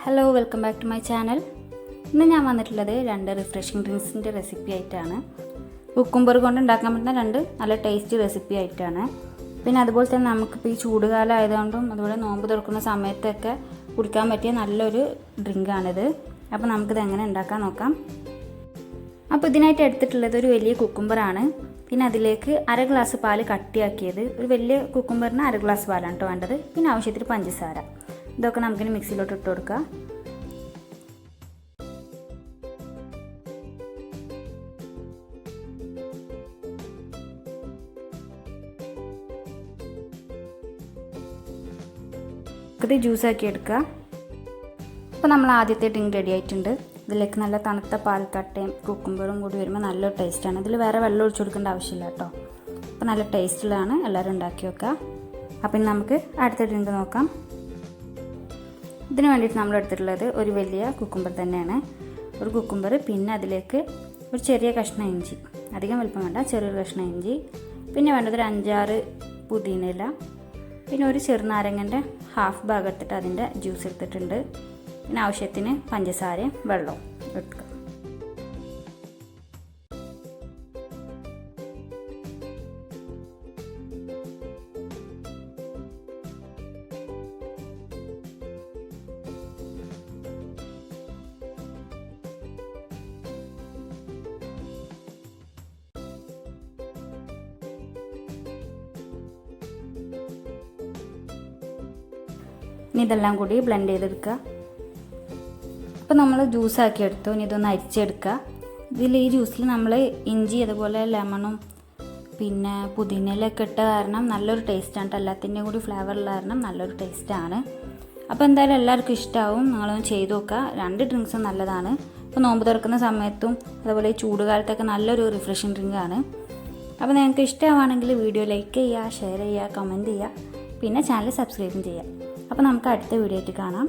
Hello welcome back to my channel. ഇന്ന് ഞാൻ വന്നിട്ടുള്ളത് 2 റിഫ്രഷിംഗ് ഡ്രിങ്ക്സിൻ്റെ റെസിപ്പി ആയിട്ടാണ്. കുക്കുംബർ കൊണ്ട് ഉണ്ടാക്കാൻ പറ്റുന്ന 2 നല്ല ടേസ്റ്റി റെസിപ്പി ആയിട്ടാണ്. പിന്നെ അതുപോലെ തന്നെ നമുക്കിപ്പോൾ ഈ ചൂടുകാലം ആയതുകൊണ്ടും അതുപോലെ നോമ്പ് തുറക്കുന്ന സമയത്തൊക്കെ കുടിക്കാൻ പറ്റിയ നല്ലൊരു ഡ്രിങ്കാണിത്. അപ്പോൾ നമുക്കിത് എങ്ങനെ ഉണ്ടാക്കാൻ നോക്കാം. അപ്പോൾ ഇതിനായിട്ട് എടുത്തിട്ടുള്ളത് ഒരു വലിയ കുക്കുംബറാണ്. പിന്നെ അതിലേക്ക് 1/2 ഗ്ലാസ് പാല് കട്ടിയാക്കിയത്, ഒരു വലിയ കുക്കുംബറിന് 1/2 ഗ്ലാസ് പാലാണ് കേട്ടോ വേണ്ടത്. പിന്നെ ആവശ്യത്തിന് പഞ്ചസാര. ഇതൊക്കെ നമുക്കിനി മിക്സിയിലോട്ട് ഇട്ട് കൊടുക്കാം. ഇത് ജ്യൂസാക്കി എടുക്കുക. അപ്പോൾ നമ്മൾ ആദ്യത്തെ ഡ്രിങ്ക് റെഡി ആയിട്ടുണ്ട്. ഇതിലേക്ക് നല്ല തണുത്ത പാൽക്കട്ടയും കുക്കുംബറും കൂടി വരുമ്പോൾ നല്ലൊരു ടേസ്റ്റാണ്. ഇതിൽ വേറെ വെള്ളം ഒഴിച്ചു കൊടുക്കേണ്ട ആവശ്യമില്ല കേട്ടോ. അപ്പോൾ നല്ല ടേസ്റ്റുള്ളതാണ്. എല്ലാവരും ഉണ്ടാക്കി വെക്കുക. അപ്പം ഇനി നമുക്ക് അടുത്ത ഡ്രിങ്ക് നോക്കാം. ഇതിന് വേണ്ടിയിട്ട് നമ്മൾ എടുത്തിട്ടുള്ളത് ഒരു വലിയ കുക്കുംബർ തന്നെയാണ്. ഒരു കുക്കുംബർ, പിന്നെ അതിലേക്ക് ഒരു ചെറിയ കഷ്ണം ഇഞ്ചി, അധികം വലുപ്പം വേണ്ട, ചെറിയൊരു കഷ്ണം ഇഞ്ചി. പിന്നെ വേണ്ടത് ഒരു 5-6 പുതിനയില, പിന്നെ ഒരു ചെറുനാരങ്ങൻ്റെ ഹാഫ് ഭാഗം എടുത്തിട്ട് അതിൻ്റെ ജ്യൂസ് എടുത്തിട്ടുണ്ട്. പിന്നെ ആവശ്യത്തിന് പഞ്ചസാരയും വെള്ളവും എടുക്കുക. ഇനി ഇതെല്ലാം കൂടി ബ്ലെൻഡ് ചെയ്തെടുക്കുക. അപ്പോൾ നമ്മൾ ജ്യൂസാക്കി എടുത്തു. ഇനി ഇതൊന്ന് അരിച്ചെടുക്കുക. ഈ ജ്യൂസിൽ നമ്മൾ ഇഞ്ചി അതുപോലെ ലെമണും പിന്നെ പുതിനയിലൊക്കെ ഇട്ട കാരണം നല്ലൊരു ടേസ്റ്റാണ്. എല്ലാത്തിൻ്റെയും കൂടി ഫ്ലേവറുള്ള കാരണം നല്ലൊരു ടേസ്റ്റാണ്. അപ്പോൾ എന്തായാലും എല്ലാവർക്കും ഇഷ്ടമാവും. നിങ്ങളൊന്ന് ചെയ്ത് നോക്കുക. 2 ഡ്രിങ്ക്സും നല്ലതാണ്. ഇപ്പോൾ നോമ്പ് തുറക്കുന്ന സമയത്തും അതുപോലെ ഈ ചൂടുകാലത്തൊക്കെ നല്ലൊരു റിഫ്രഷിംഗ് ഡ്രിങ്കാണ്. അപ്പോൾ നിങ്ങൾക്ക് ഇഷ്ടമാണെങ്കിൽ വീഡിയോ ലൈക്ക് ചെയ്യുക, ഷെയർ ചെയ്യുക, കമൻറ്റ് ചെയ്യുക, പിന്നെ ചാനൽ സബ്സ്ക്രൈബും ചെയ്യുക. അപ്പോൾ നമുക്ക് അടുത്ത വീഡിയോ ആയിട്ട് കാണാം.